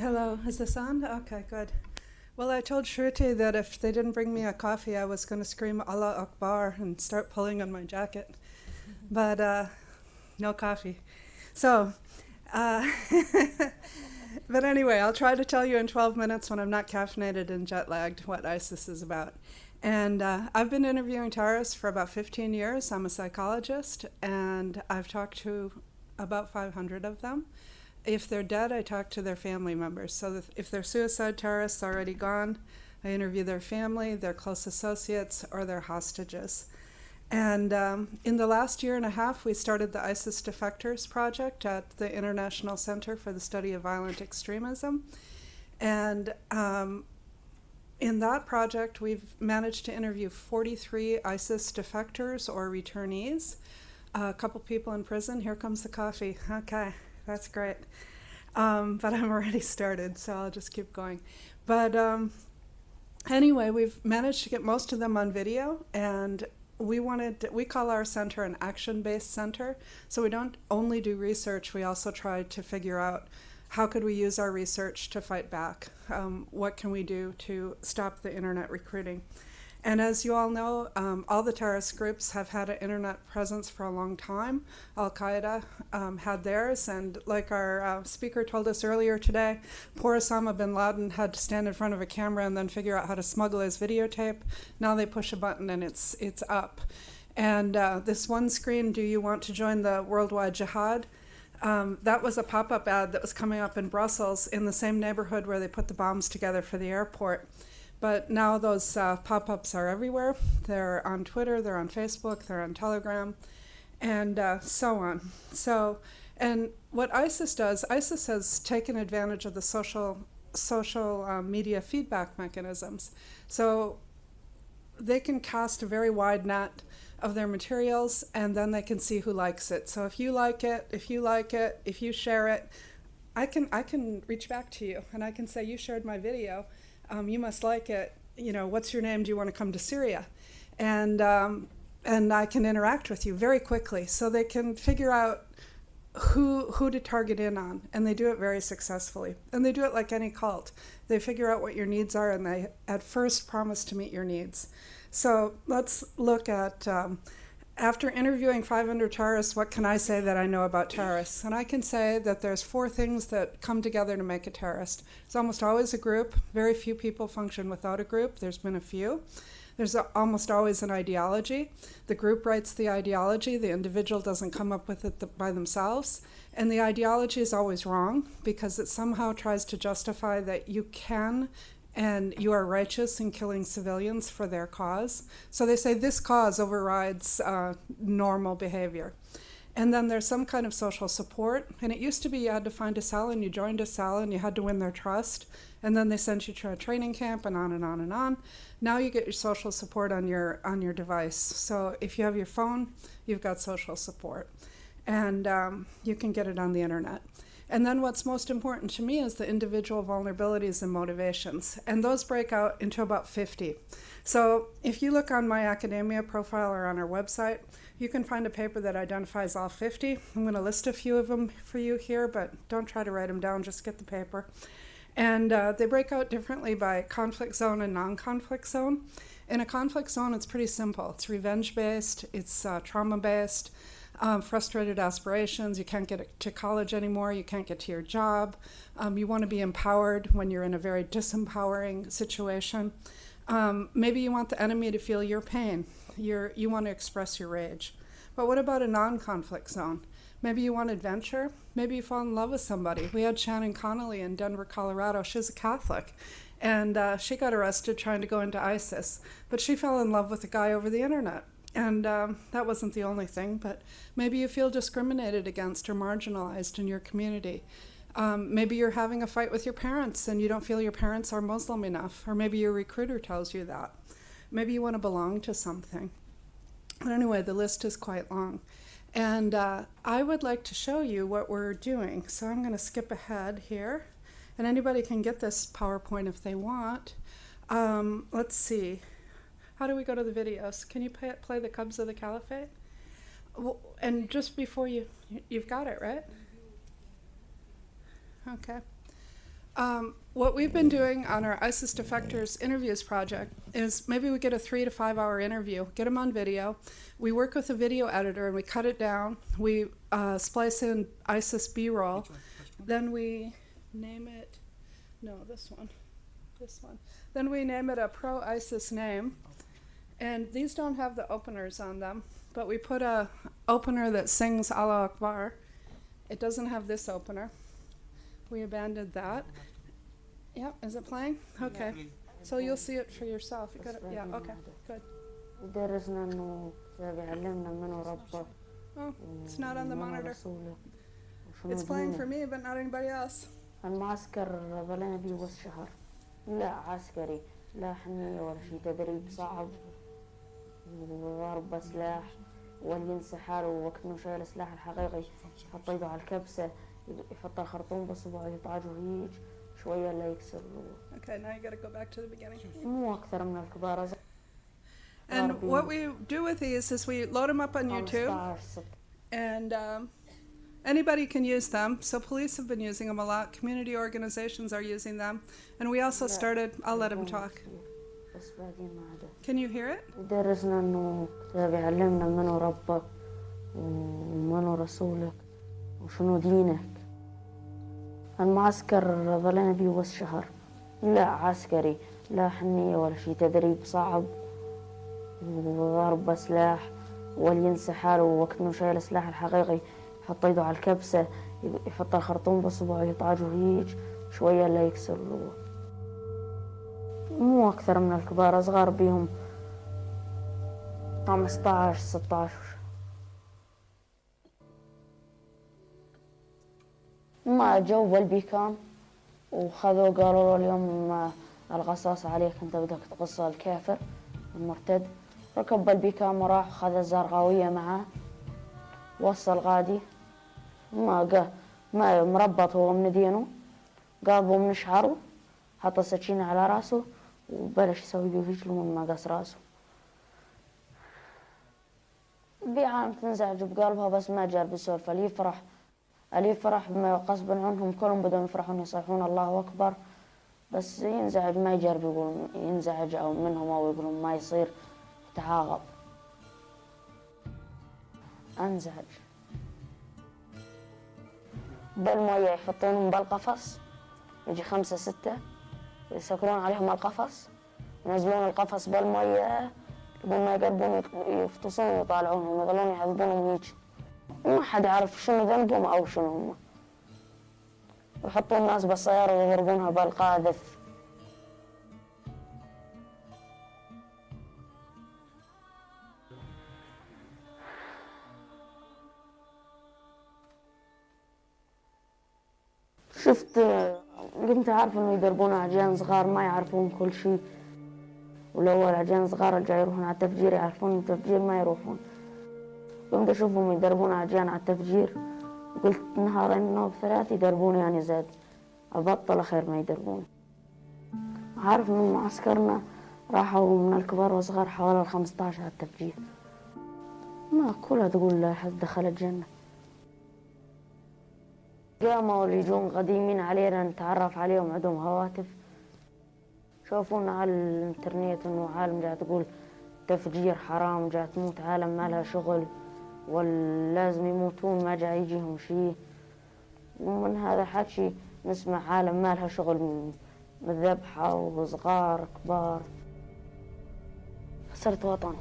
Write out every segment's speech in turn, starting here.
Hello, is this on? Okay, good. Well, I told Shruti that if they didn't bring me a coffee, I was going to scream Allah Akbar and start pulling on my jacket. But no coffee. So, uh, but anyway, I'll try to tell you in 12 minutes when I'm not caffeinated and jet lagged what ISIS is about. And I've been interviewing terrorists for about 15 years. I'm a psychologist, and I've talked to about 500 of them. If they're dead, I talk to their family members. So if they're suicide terrorists already gone, I interview their family, their close associates, or their hostages. And in the last year and a half, we started the ISIS Defectors project at the International Center for the Study of Violent Extremism. And in that project, we've managed to interview 43 ISIS defectors or returnees, a couple people in prison. Here comes the coffee. Okay. That's great. But I'm already started, so I'll just keep going. But anyway, we've managed to get most of them on video, and we call our center an action-based center. So we don't only do research, we also try to figure out how could we use our research to fight back? What can we do to stop the internet recruiting? And as you all know, all the terrorist groups have had an internet presence for a long time. Al-Qaeda had theirs, and like our speaker told us earlier today, poor Osama bin Laden had to stand in front of a camera and then figure out how to smuggle his videotape. Now they push a button and it's up. And this one screen, do you want to join the worldwide jihad? That was a pop-up ad that was coming up in Brussels in the same neighborhood where they put the bombs together for the airport. But now those pop-ups are everywhere. They're on Twitter, they're on Facebook, they're on Telegram, and so on. So, and what ISIS does, ISIS has taken advantage of the social media feedback mechanisms. So they can cast a very wide net of their materials, and then they can see who likes it. So if you like it, if you share it, I can reach back to you, and I can say, you shared my video. You must like it. You know, what's your name? Do you want to come to Syria? And I can interact with you very quickly, so they can figure out who to target in on, and they do it very successfully. And they do it like any cult. They figure out what your needs are, and they at first promise to meet your needs. So let's look at, after interviewing 500 terrorists, what can I say that I know about terrorists? And I can say that there's 4 things that come together to make a terrorist. It's almost always a group. Very few people function without a group. There's been a few. There's almost always an ideology. The group writes the ideology. The individual doesn't come up with it by themselves. And the ideology is always wrong because it somehow tries to justify that you can and you are righteous in killing civilians for their cause. So they say this cause overrides normal behavior. And then there's some kind of social support. And it used to be you had to find a cell and you joined a cell and you had to win their trust. And then they sent you to a training camp and on and on and on. Now you get your social support on your device. So if you have your phone, you've got social support. And you can get it on the internet. And then what's most important to me is the individual vulnerabilities and motivations. And those break out into about 50. So if you look on my academia profile or on our website, you can find a paper that identifies all 50. I'm going to list a few of them for you here, but don't try to write them down, just get the paper. And they break out differently by conflict zone and non-conflict zone. In a conflict zone, it's pretty simple. It's revenge-based, it's trauma-based, frustrated aspirations, you can't get to college anymore, you can't get to your job, you want to be empowered when you're in a very disempowering situation. Maybe you want the enemy to feel your pain, you want to express your rage. But what about a non-conflict zone? Maybe you want adventure, maybe you fall in love with somebody. We had Shannon Connolly in Denver, Colorado. She's a Catholic, and she got arrested trying to go into ISIS, but she fell in love with a guy over the internet. And that wasn't the only thing, but maybe you feel discriminated against or marginalized in your community. Maybe you're having a fight with your parents and you don't feel your parents are Muslim enough, or maybe your recruiter tells you that. Maybe you want to belong to something. But anyway, the list is quite long. And I would like to show you what we're doing. So I'm going to skip ahead here. And anybody can get this PowerPoint if they want. Let's see. How do we go to the videos? Can you play the Cubs of the Caliphate? Well, and just before you've got it, right? Okay. What we've been doing on our ISIS Defectors interviews project is maybe we get a 3 to 5 hour interview, get them on video. We work with a video editor and we cut it down. We splice in ISIS B-roll. Then we name it, no, this one. Then we name it a pro-ISIS name. And these don't have the openers on them, but we put a opener that sings Allah Akbar. It doesn't have this opener. We abandoned that. Yeah, is it playing? Okay. So you'll see it for yourself. You got it? Yeah, okay, good. Oh, it's not on the monitor. It's playing for me, but not anybody else. المعسكر ظلنا فيه بس شهر. لا عسكري، لا حمية ولا شيء، تدريب صعب وضرب سلاح واللي ينسى حاله وكأنه شايل السلاح الحقيقي، يحط يده على الكبسة، يحط الخرطوم بصبعه يطعجه هيج شوية لا يكسر. Okay, now you got to go back to the beginning. مو أكثر من الكبار. And what we do with these is we load them up on YouTube, and anybody can use them. So police have been using them a lot. Community organizations are using them. And we also started, I'll let him talk. Can you hear it? درسنا إنه كتاب يعلمنا منو ربك ومنو رسولك وشنو دينك. المعسكر ظلنا فيه بس شهر. لا عسكري، لا حمية ولا شيء، تدريب صعب وضرب سلاح واللي ينسى حاله وكأنه شايل السلاح الحقيقي، يحط يده على الكبسة، يحط الخرطوم بصبعه يطعجه هيج شوية لا يكسر. مو أكثر من الكبار، أصغر بيهم 15 16. ما جو بالبيكام وخذوا قالوا له اليوم القصاص عليك، أنت بدك تقص الكافر المرتد. ركب بالبيكام وراح وخذ الزرقاوية معاه، وصل غادي ما مربط هو من دينه، قاضبه من شعره، حط السكينة على راسه وبلش يسوي بيه هيك لمن ما قص راسه. بيعان تنزعج بقلبها بس ما جرب يسولف. اللي يفرح بما غصبا عنهم كلهم بدهم يفرحون يصيحون الله أكبر، بس ينزعج ما يجرب يقول ينزعج أو منهم أو يقولون ما يصير يتعاقب. أنزعج بالمية يحطونهم بالقفص، يجي 5 6 يسكرون عليهم القفص، ينزلون القفص بالمية يقولون ما يقربون يفطسون ويطالعونهم يظلون يعذبونهم هيك، ما حد يعرف شنو ذنبهم أو شنو هم. يحطون الناس بالسيارة ويضربونها بالقاذف. شفت كنت عارف انه يدربون عجان صغار ما يعرفون كل شيء، والأول عجان صغار الجاي يروحون على التفجير يعرفون التفجير ما يروحون. قمت أشوفهم يدربون عجان على التفجير، قلت نهارين أو 3 يدربون يعني زاد، أبطل خير ما يدربون. عارف إنه معسكرنا راحوا من الكبار والصغار حوالي 15 على التفجير، ما كلها تقول لا حد دخل الجنة. قاموا اللي يجون قديمين علينا نتعرف عليهم عندهم هواتف، شوفونا على الانترنت انه عالم جاي تقول تفجير حرام، جاي تموت عالم ما لها شغل ولازم يموتون ما جاي يجيهم شيء. ومن هذا حكي نسمع عالم ما لها شغل من ذبحة وصغار كبار. خسرت وطني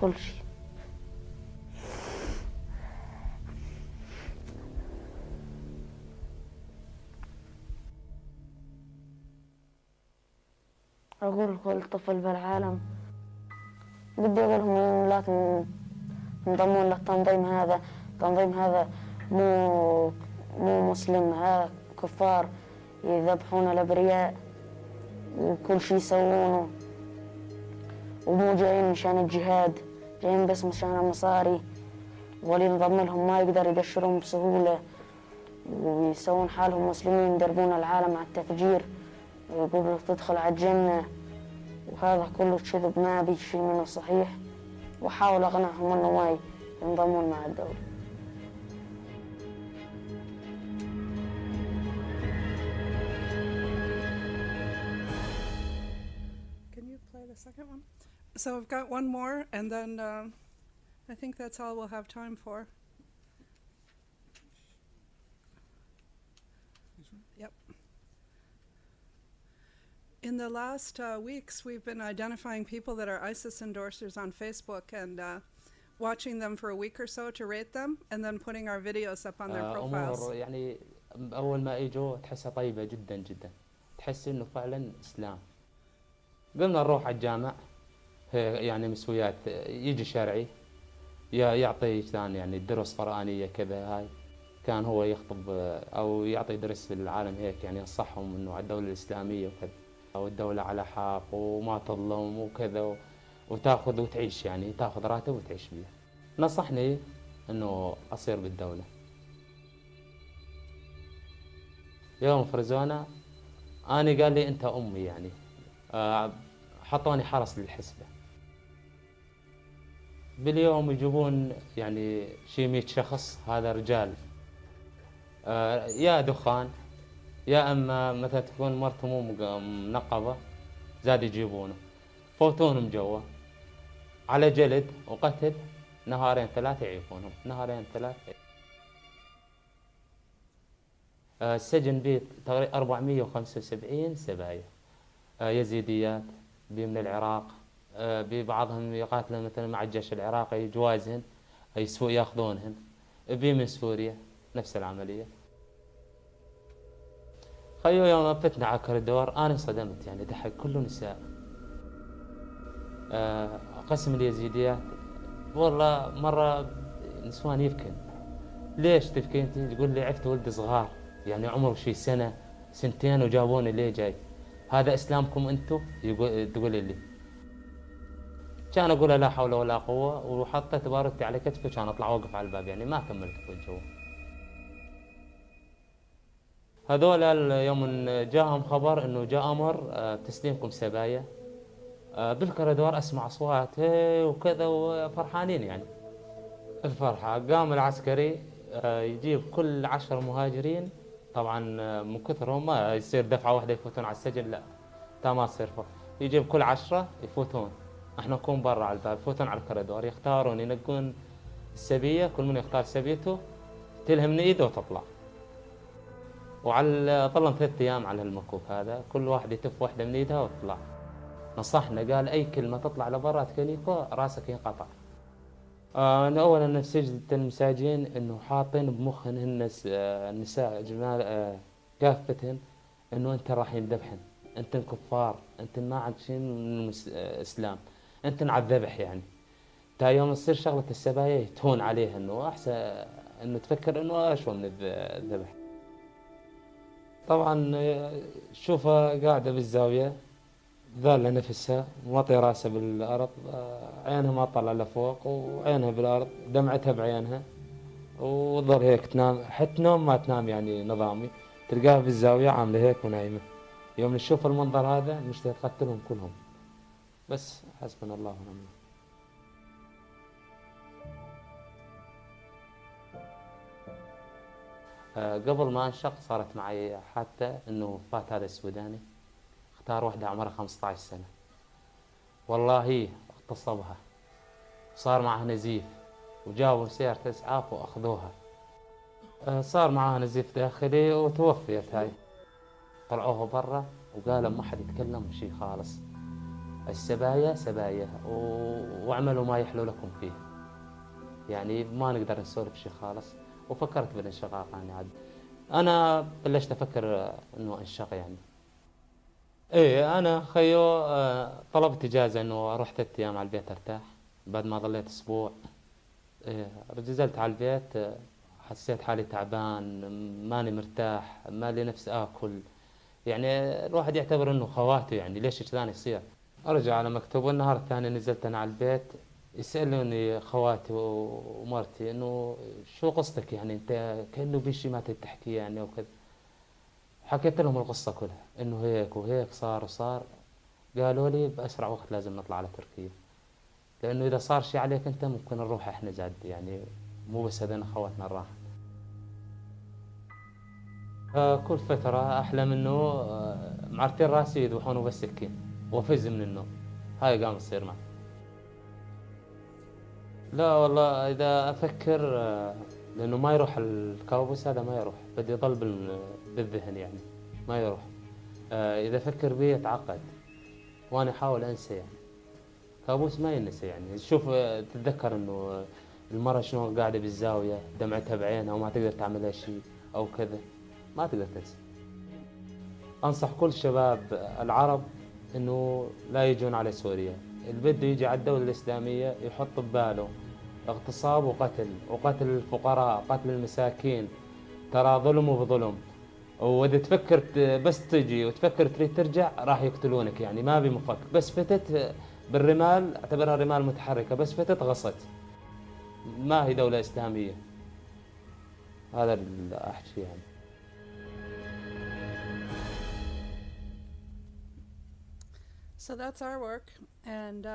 كل شيء. أقول لكل طفل بالعالم بدي أقول لهم لا تنضمون للتنظيم هذا، التنظيم هذا مو مسلم، هذا كفار يذبحون الأبرياء وكل شيء يسوونه، ومو جايين مشان الجهاد، جايين بس مشان المصاري، واللي ينضم لهم ما يقدر يقشرهم بسهولة ويسوون حالهم مسلمين يدربون العالم على التفجير ويقولوا تدخل على الجنة، وهذا كله كذب ما بي شيء منه صحيح. وحاول أقنعهم إنه ما ينضمون مع الدولة. second one. So we've got one more, and then I think that's all we'll have time for. Yep. In the last weeks, we've been identifying people that are ISIS endorsers on Facebook and watching them for a week or so to rate them, and then putting our videos up on their profiles. أمور يعني أول ما إجوا تحسها طيبة جدا جدا، تحس إنه فعلا إسلام. قلنا نروح على الجامع، يعني مسويات، يجي شرعي يعطي ثاني يعني دروس قرآنية كذا. هاي كان هو يخطب أو يعطي درس للعالم هيك، يعني ينصحهم إنه على الدولة الإسلامية وكذا، والدولة على حق وما تظلم وكذا، وتاخذ وتعيش، يعني تاخذ راتب وتعيش بيه. نصحني إنه أصير بالدولة. يوم فرزونا أنا قال لي أنت أمي، يعني حطوني حرس للحسبة. باليوم يجيبون يعني شي 100 شخص، هذا رجال، يا دخان يا أما مثلا تكون مرته مو منقبة، زاد يجيبونه فوتونهم جوا على جلد وقتل، نهارين ثلاثة يعيقونهم، نهارين ثلاثة. السجن بيه تقريبا 475 سبايا، يزيديات، بيه من العراق، ببعضهم يقاتلون مثلا مع الجيش العراقي جوازهن ياخذونهن، بيه من سوريا نفس العملية. خيو يوم فتنا على الكوريدور أنا انصدمت، يعني ضحك كله نساء. قسم اليزيديات والله مرة نسوان يبكن. ليش تبكي انت؟ تقول لي عفت ولد صغار، يعني عمره شي سنة سنتين وجابوني ليه جاي؟ هذا اسلامكم انتو؟ تقول لي. كان اقول لا حول ولا قوة، وحطيت باروتي على كتفي كان اطلع اوقف على الباب، يعني ما كملت جوا. هذول يوم جاهم خبر انه جاء امر تسليمكم سبايا، بالكوريدور اسمع اصوات وكذا وفرحانين. يعني الفرحة قام العسكري يجيب كل 10 مهاجرين، طبعا من كثرهم ما يصير دفعة واحدة يفوتون على السجن، لا ما تصير. يجيب كل 10 يفوتون، احنا نكون برا على الباب، يفوتون على الكوريدور، يختارون ينقون السبية، كل من يختار سبيته تلهم من ايده وتطلع. وعلى ظلم 3 أيام على المكوك هذا، كل واحد يتف واحدة من ايدها وتطلع. نصحنا قال اي كلمة تطلع لبرا تكليكو راسك ينقطع. أنا أولاً نسجد المساجين إنه حاطين بمخهن النساء جمال كافتهن إنه أنت راح يندبحن، أنت كفار، أنت ما عندشين من الإسلام، أنت على الذبح. يعني تا يوم تصير شغلة السبايا تهون عليها، إنه أحسن إنه تفكر إنه أشوى من الذبح. طبعاً شوفها قاعدة بالزاوية ذالة نفسها، موطي راسها بالأرض، عينها ما طلع لفوق وعينها بالأرض، دمعتها بعينها، وظل هيك تنام، حتى نوم ما تنام يعني نظامي، تلقاها بالزاوية عاملة هيك ونايمة. يوم نشوف المنظر هذا نشتهي تقتلهم كلهم، بس حسبنا الله ونعم الوكيل. قبل ما انشق صارت معي حتى انه فات هذا السوداني، اختار واحدة عمرها 15 سنة، والله اغتصبها، صار معها نزيف، وجابوا سيارة إسعاف وأخذوها. صار معها نزيف داخلي وتوفيت. هاي طلعوها برا وقالوا ما حد يتكلم شي خالص، السبايا سبايا واعملوا ما يحلو لكم فيه، يعني ما نقدر نسولف شي خالص. وفكرت بالانشقاق يعني عاد. أنا بلشت أفكر إنه انشق يعني. ايه انا خيو طلبت اجازه انه اروح 3 أيام على البيت ارتاح، بعد ما ظليت اسبوع. إيه نزلت على البيت، حسيت حالي تعبان، ماني مرتاح، ما لي نفس اكل، يعني الواحد يعتبر انه خواته، يعني ليش كذا يصير. ارجع على مكتب، والنهار الثاني نزلت انا على البيت، يسالوني خواتي ومرتي انه شو قصتك، يعني انت كانه في شيء ما تحكي يعني وكذا. حكيت لهم القصة كلها، إنه هيك وهيك صار وصار. قالوا لي بأسرع وقت لازم نطلع على تركيا، لأنه إذا صار شيء عليك أنت ممكن نروح إحنا زاد، يعني مو بس هذين أخواتنا الراحة. كل فترة أحلم إنه معرتين راسي يذبحونه بالسكين وأفز من النوم. هاي قام تصير معي. لا والله إذا أفكر لأنه ما يروح الكابوس هذا، ما يروح، بدي يضل بالذهن يعني، ما يروح. إذا أفكر به يتعقد وأنا أحاول أنسى يعني. كابوس ما ينسى يعني. شوف تتذكر إنه المرة شنو قاعدة بالزاوية دمعتها بعينها وما تقدر تعملها شيء أو كذا، ما تقدر تنسى. أنصح كل شباب العرب إنه لا يجون على سوريا. اللي بده يجي على الدولة الإسلامية يحط بباله اغتصاب وقتل، وقتل الفقراء، قتل المساكين، ترى ظلم وبظلم. وإذا تفكر بس تجي وتفكر تريد ترجع راح يقتلونك يعني، ما بمفك. بس فتت بالرمال، اعتبرها رمال متحركة، بس فتت غصت، ما هي دولة إسلامية. هذا اللي أحكي يعني. So that's our work, and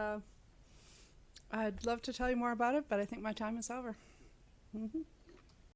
I'd love to tell you more about it, but I think my time is over.